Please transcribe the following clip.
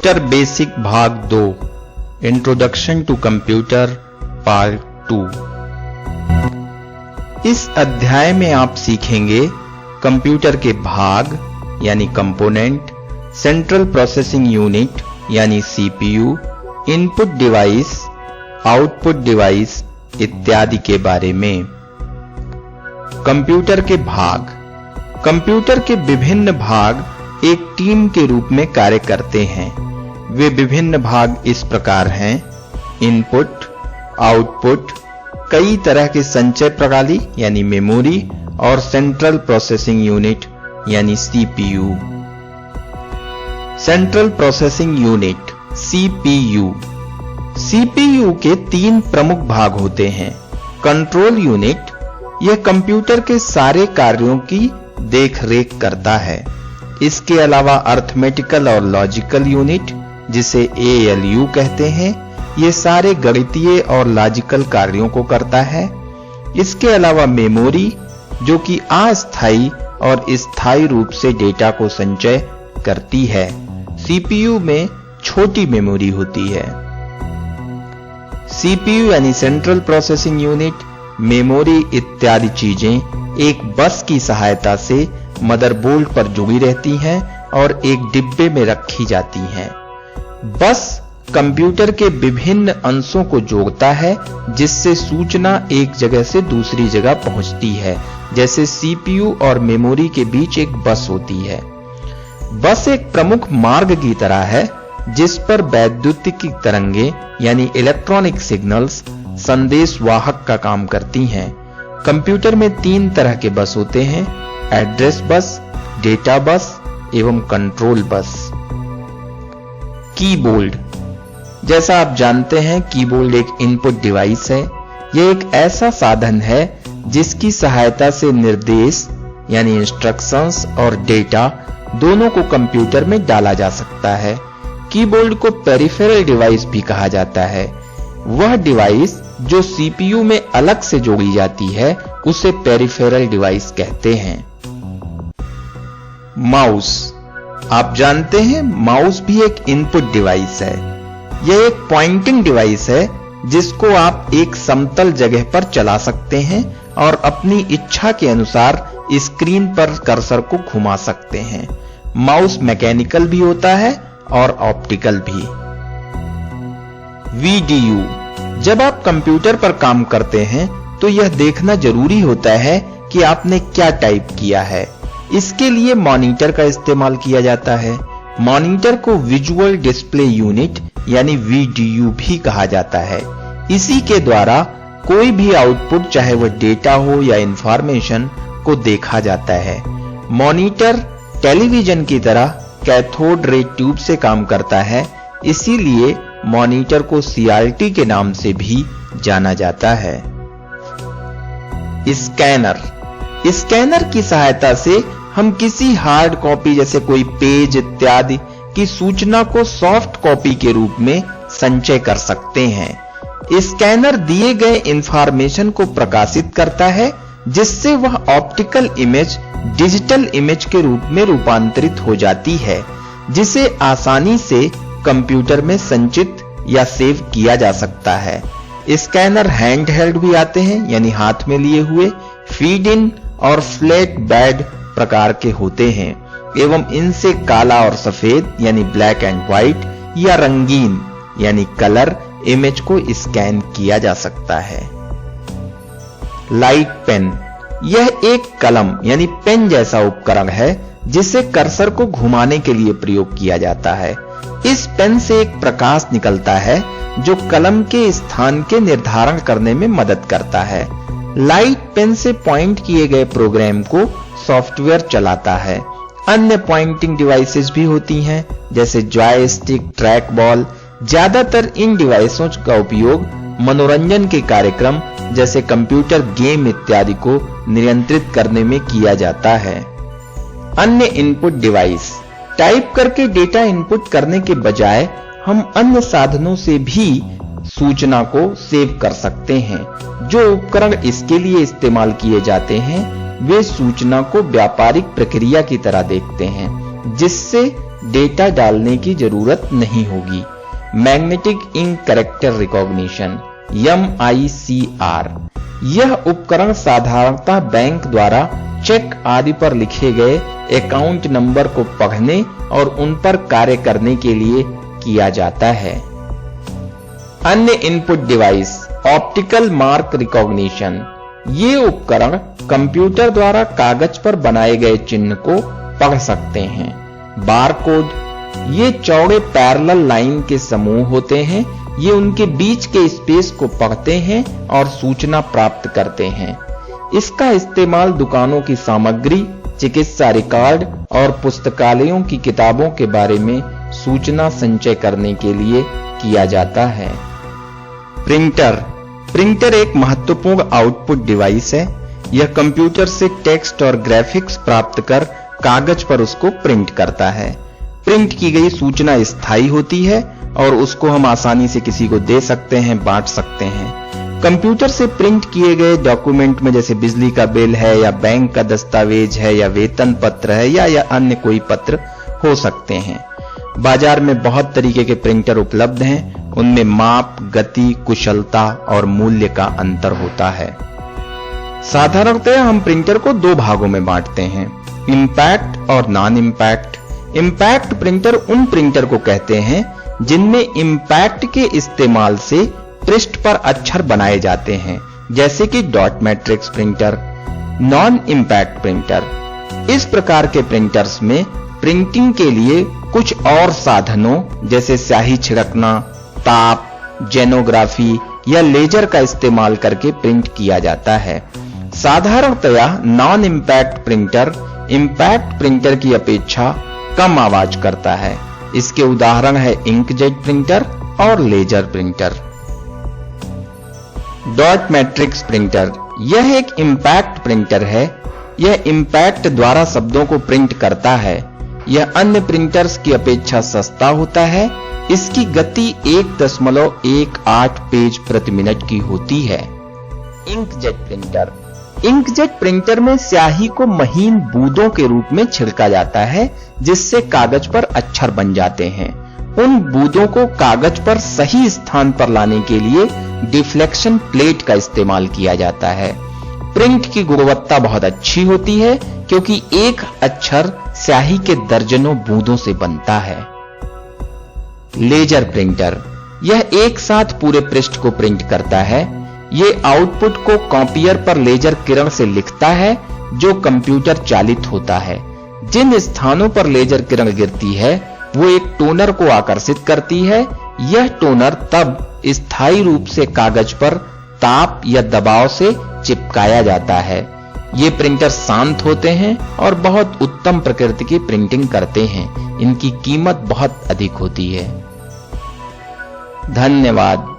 Computer basic भाग 2 introduction to computer part 2। इस अध्याय में आप सीखेंगे कंप्यूटर के भाग यानी कंपोनेंट, सेंट्रल प्रोसेसिंग यूनिट यानी CPU, input device, output device इत्यादि के बारे में। कंप्यूटर के भाग। कंप्यूटर के विभिन्न भाग एक टीम के रूप में कार्य करते हैं। वे विभिन्न भाग इस प्रकार हैं: इनपुट, आउटपुट, कई तरह के संचय प्रणाली यानी मेमोरी और सेंट्रल प्रोसेसिंग यूनिट यानी CPU. Central processing unit CPU. CPU के 3 प्रमुख भाग होते हैं। कंट्रोल यूनिट, यह कंप्यूटर के सारे कार्यों की देखरेख करता है। इसके अलावा अर्थमेटिकल और लॉजिकल यूनिट, जिसे एएलयू कहते हैं, ये सारे गणितीय और लॉजिकल कार्यों को करता है। इसके अलावा मेमोरी, जो कि अस्थायी और स्थायी रूप से डेटा को संचय करती है। सीपीयू में छोटी मेमोरी होती है। सीपीयू यानी सेंट्रल प्रोसेसिंग यूनिट, मेमोरी इत्यादि चीजें एक बस की सहायता से मदरबोर्ड पर जुड़ी रहती हैं और एक डिब्बे में रखी जाती हैं। बस कंप्यूटर के विभिन्न अंशों को जोड़ता है, जिससे सूचना एक जगह से दूसरी जगह पहुंचती है। जैसे सीपीयू और मेमोरी के बीच एक बस होती है। बस एक प्रमुख मार्ग की तरह है, जिस पर वैद्युतिक तरंगें यानी इलेक्ट्रॉनिक सिग्नल्स संदेश वाहक का काम करती हैं। कंप्यूटर में 3 तरह के बस होते हैं: एड्रेस बस, डेटा बस एवं कंट्रोल बस। कीबोर्ड। जैसा आप जानते हैं, कीबोर्ड एक इनपुट डिवाइस है। यह एक ऐसा साधन है जिसकी सहायता से निर्देश यानी इंस्ट्रक्शंस और डेटा दोनों को कंप्यूटर में डाला जा सकता है। कीबोर्ड को पेरिफेरल डिवाइस भी कहा जाता है। वह डिवाइस जो सीपीयू में अलग से जोड़ी जाती है, उसे पेरिफेरल डिवाइस कहते हैं। माउस। आप जानते हैं, माउस भी एक इनपुट डिवाइस है। यह एक पॉइंटिंग डिवाइस है, जिसको आप एक समतल जगह पर चला सकते हैं और अपनी इच्छा के अनुसार स्क्रीन पर कर्सर को घुमा सकते हैं। माउस मैकेनिकल भी होता है और ऑप्टिकल भी। वीडीयू। जब आप कंप्यूटर पर काम करते हैं तो यह देखना जरूरी होता है कि आपने क्या टाइप किया है। इसके लिए मॉनिटर का इस्तेमाल किया जाता है। मॉनिटर को विजुअल डिस्प्ले यूनिट यानी वीडीयू भी कहा जाता है। इसी के द्वारा कोई भी आउटपुट, चाहे वह डेटा हो या इंफॉर्मेशन, को देखा जाता है। मॉनिटर टेलीविजन की तरह कैथोड रे ट्यूब से काम करता है, इसीलिए मॉनिटर को सीआरटी के नाम से भी जाना जाता है। स्कैनर। स्कैनर की सहायता से हम किसी हार्ड कॉपी जैसे कोई पेज इत्यादि की सूचना को सॉफ्ट कॉपी के रूप में संचय कर सकते हैं। स्कैनर दिए गए इंफॉर्मेशन को प्रकाशित करता है, जिससे वह ऑप्टिकल इमेज डिजिटल इमेज के रूप में रूपांतरित हो जाती है, जिसे आसानी से कंप्यूटर में संचित या सेव किया जा सकता है। स्कैनर हैंड हेल्ड भी आते हैं, यानी हाथ में लिए हुए, फीड इन और फ्लैट बेड प्रकार के होते हैं एवं इनसे काला और सफेद यानी ब्लैक एंड व्हाइट या रंगीन यानी कलर इमेज को स्कैन किया जा सकता है। Light pen. यह एक कलम यानी पेन जैसा उपकरण है, जिसे कर्सर को घुमाने के लिए प्रयोग किया जाता है। इस पेन से एक प्रकाश निकलता है, जो कलम के स्थान के निर्धारण करने में मदद करता है। लाइट पेन से पॉइंट किए गए प्रोग्राम को सॉफ्टवेयर चलाता है। अन्य पॉइंटिंग डिवाइसेस भी होती हैं, जैसे जॉयस्टिक, ट्रैक बॉल। ज्यादातर इन डिवाइसों का उपयोग मनोरंजन के कार्यक्रम जैसे कंप्यूटर गेम इत्यादि को नियंत्रित करने में किया जाता है। अन्य इनपुट डिवाइस। टाइप करके डेटा इनपुट करने के बजाय हम अन्य साधनों से भी सूचना को सेव कर सकते हैं। जो उपकरण इसके लिए इस्तेमाल किए जाते हैं, वे सूचना को व्यापारिक प्रक्रिया की तरह देखते हैं, जिससे डेटा डालने की जरूरत नहीं होगी। Magnetic ink character recognition MICR, यह उपकरण साधारणतः बैंक द्वारा चेक आदि पर लिखे गए अकाउंट नंबर को पढ़ने और उन पर कार्य करने के लिए किया जाता है। अन्य input device optical mark recognition, ये उपकरण कंप्यूटर द्वारा कागज पर बनाए गए चिन्ह को पढ़ सकते हैं। बारकोड, ये चौड़े पैरेलल लाइन के समूह होते हैं। ये उनके बीच के स्पेस को पढ़ते हैं और सूचना प्राप्त करते हैं। इसका इस्तेमाल दुकानों की सामग्री, चिकित्सा रिकॉर्ड और पुस्तकालयों की किताबों के बारे में सूचना संचय करने के लिए किया जाता है। प्रिंटर एक महत्वपूर्ण आउटपुट डिवाइस है। यह कंप्यूटर से टेक्स्ट और ग्राफिक्स प्राप्त कर कागज पर उसको प्रिंट करता है। प्रिंट की गई सूचना स्थायी होती है और उसको हम आसानी से किसी को दे सकते हैं, बांट सकते हैं। कंप्यूटर से प्रिंट किए गए डॉक्यूमेंट में जैसे बिजली का बिल है या बैंक का दस्तावेज है या वेतन पत्र है या अन्य कोई पत्र हो सकते हैं। बाजार में बहुत तरीके के प्रिंटर उपलब्ध हैं। उनमें माप, गति, कुशलता और मूल्य का अंतर होता है। साधारणतः हम प्रिंटर को दो भागों में बांटते हैं, इंपैक्ट और नॉन इंपैक्ट। इंपैक्ट प्रिंटर उन प्रिंटर को कहते हैं जिनमें इंपैक्ट के इस्तेमाल से पृष्ठ पर अक्षर बनाए जाते हैं, जैसे कि dot matrix printer. Non impact printer, इस प्रकार के प्रिंटर्स में प्रिंटिंग के लिए कुछ और साधनों जैसे स्याही छिड़कना, ताप, जेनोग्राफी या लेजर का इस्तेमाल करके प्रिंट किया जाता है। साधारणतया non impact printer impact printer की अपेक्षा कम आवाज करता है। इसके उदाहरण है इंकजेट प्रिंटर और laser printer. Dot matrix printer, यह एक इंपैक्ट प्रिंटर है। यह इंपैक्ट द्वारा शब्दों को प्रिंट करता है। यह अन्य प्रिंटर्स की अपेक्षा सस्ता होता है। इसकी गति 1.18 पेज प्रति मिनट की होती है। इंकजेट प्रिंटर, इंकजेट प्रिंटर में स्याही को महीन बूंदों के रूप में छिड़का जाता है, जिससे कागज पर अक्षर बन जाते हैं। उन बूंदों को कागज पर सही स्थान पर लाने के लिए डिफ्लेक्शन प्लेट का इस्तेमाल किया जाता है। प्रिंट की गुणवत्ता बहुत अच्छी होती है क्योंकि एक अक्षर स्याही के दर्जनों बूंदों से बनता है। लेजर प्रिंटर, यह एक साथ पूरे पृष्ठ को प्रिंट करता है। यह आउटपुट को कॉपियर पर लेजर किरण से लिखता है जो कंप्यूटर चालित होता है। जिन स्थानों पर लेजर किरण गिरती है वो एक टोनर को आकर्षित करती है। यह टोनर तब स्थायी रूप से कागज पर ताप या दबाव से चिपकाया जाता है। ये प्रिंटर शांत होते हैं और बहुत उत्तम प्रकृति की प्रिंटिंग करते हैं। इनकी कीमत बहुत अधिक होती है। धन्यवाद।